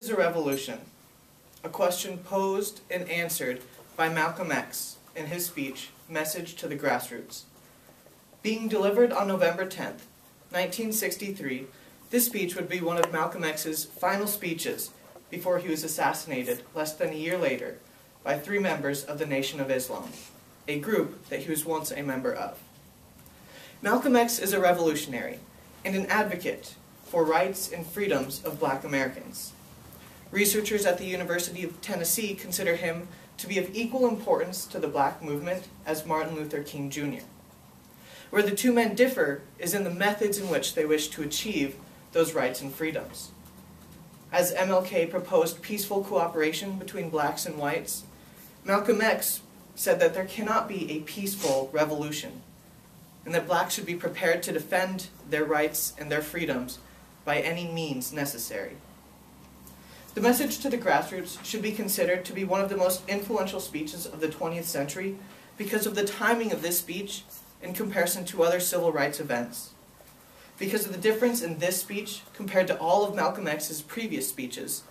Is a revolution? A question posed and answered by Malcolm X in his speech, Message to the Grassroots. Being delivered on November 10th, 1963, this speech would be one of Malcolm X's final speeches before he was assassinated less than a year later by 3 members of the Nation of Islam, a group that he was once a member of. Malcolm X is a revolutionary and an advocate for rights and freedoms of Black Americans. Researchers at the University of Tennessee consider him to be of equal importance to the Black movement as Martin Luther King Jr. Where the two men differ is in the methods in which they wish to achieve those rights and freedoms. As MLK proposed peaceful cooperation between blacks and whites, Malcolm X said that there cannot be a peaceful revolution, and that blacks should be prepared to defend their rights and their freedoms by any means necessary. The Message to the Grassroots should be considered to be one of the most influential speeches of the 20th century because of the timing of this speech in comparison to other civil rights events, because of the difference in this speech compared to all of Malcolm X's previous speeches,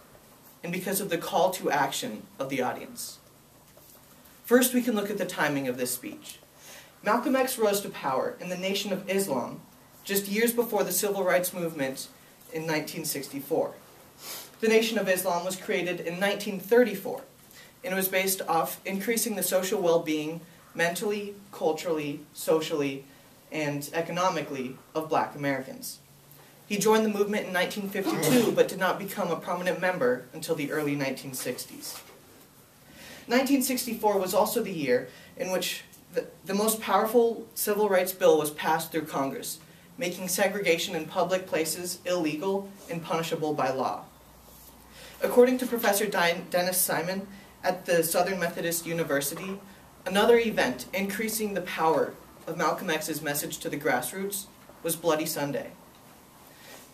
and because of the call to action of the audience. First, we can look at the timing of this speech. Malcolm X rose to power in the Nation of Islam just years before the Civil Rights Movement in 1964. The Nation of Islam was created in 1934, and it was based off increasing the social well-being mentally, culturally, socially, and economically of Black Americans. He joined the movement in 1952, but did not become a prominent member until the early 1960s. 1964 was also the year in which the most powerful civil rights bill was passed through Congress, making segregation in public places illegal and punishable by law. According to Professor Dennis Simon at the Southern Methodist University, another event increasing the power of Malcolm X's message to the grassroots was Bloody Sunday.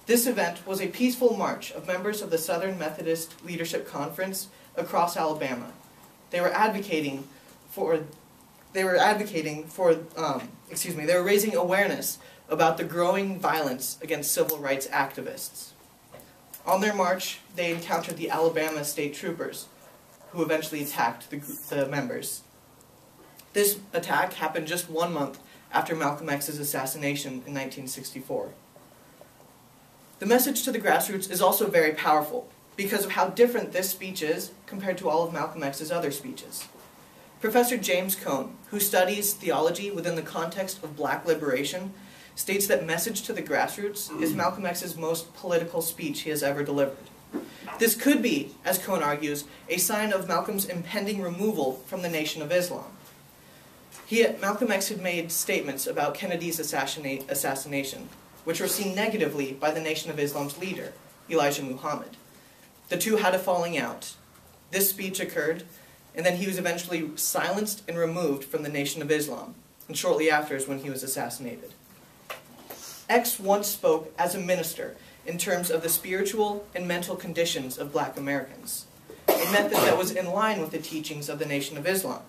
This event was a peaceful march of members of the Southern Methodist Leadership Conference across Alabama. They were raising awareness about the growing violence against civil rights activists. On their march, they encountered the Alabama State Troopers, who eventually attacked the members. This attack happened just 1 month after Malcolm X's assassination in 1964. The Message to the Grassroots is also very powerful because of how different this speech is compared to all of Malcolm X's other speeches. Professor James Cone, who studies theology within the context of Black liberation, states that Message to the Grassroots is Malcolm X's most political speech he has ever delivered. This could be, as Cone argues, a sign of Malcolm's impending removal from the Nation of Islam. Malcolm X had made statements about Kennedy's assassination, which were seen negatively by the Nation of Islam's leader, Elijah Muhammad. The two had a falling out. This speech occurred, and then he was eventually silenced and removed from the Nation of Islam, and shortly after is when he was assassinated. X once spoke as a minister in terms of the spiritual and mental conditions of Black Americans, a method that was in line with the teachings of the Nation of Islam.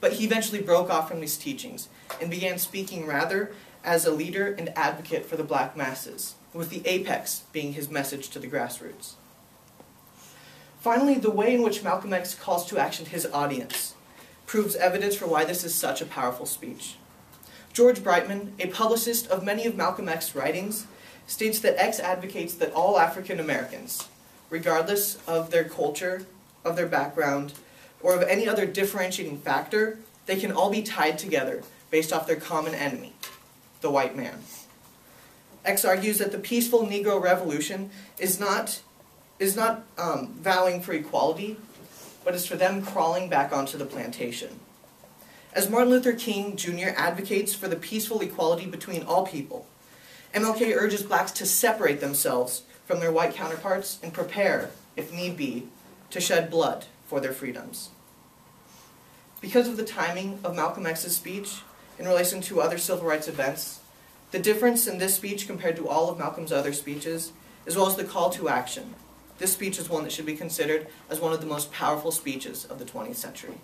But he eventually broke off from these teachings and began speaking rather as a leader and advocate for the Black masses, with the apex being his message to the grassroots. Finally, the way in which Malcolm X calls to action his audience proves evidence for why this is such a powerful speech. George Brightman, a publicist of many of Malcolm X's writings, states that X advocates that all African Americans, regardless of their culture, of their background, or of any other differentiating factor, they can all be tied together based off their common enemy, the white man. X argues that the peaceful Negro Revolution is not vowing for equality, but is for them crawling back onto the plantation. As Martin Luther King Jr. advocates for the peaceful equality between all people, MLK urges blacks to separate themselves from their white counterparts and prepare, if need be, to shed blood for their freedoms. Because of the timing of Malcolm X's speech in relation to other civil rights events, the difference in this speech compared to all of Malcolm's other speeches, as well as the call to action, this speech is one that should be considered as one of the most powerful speeches of the 20th century.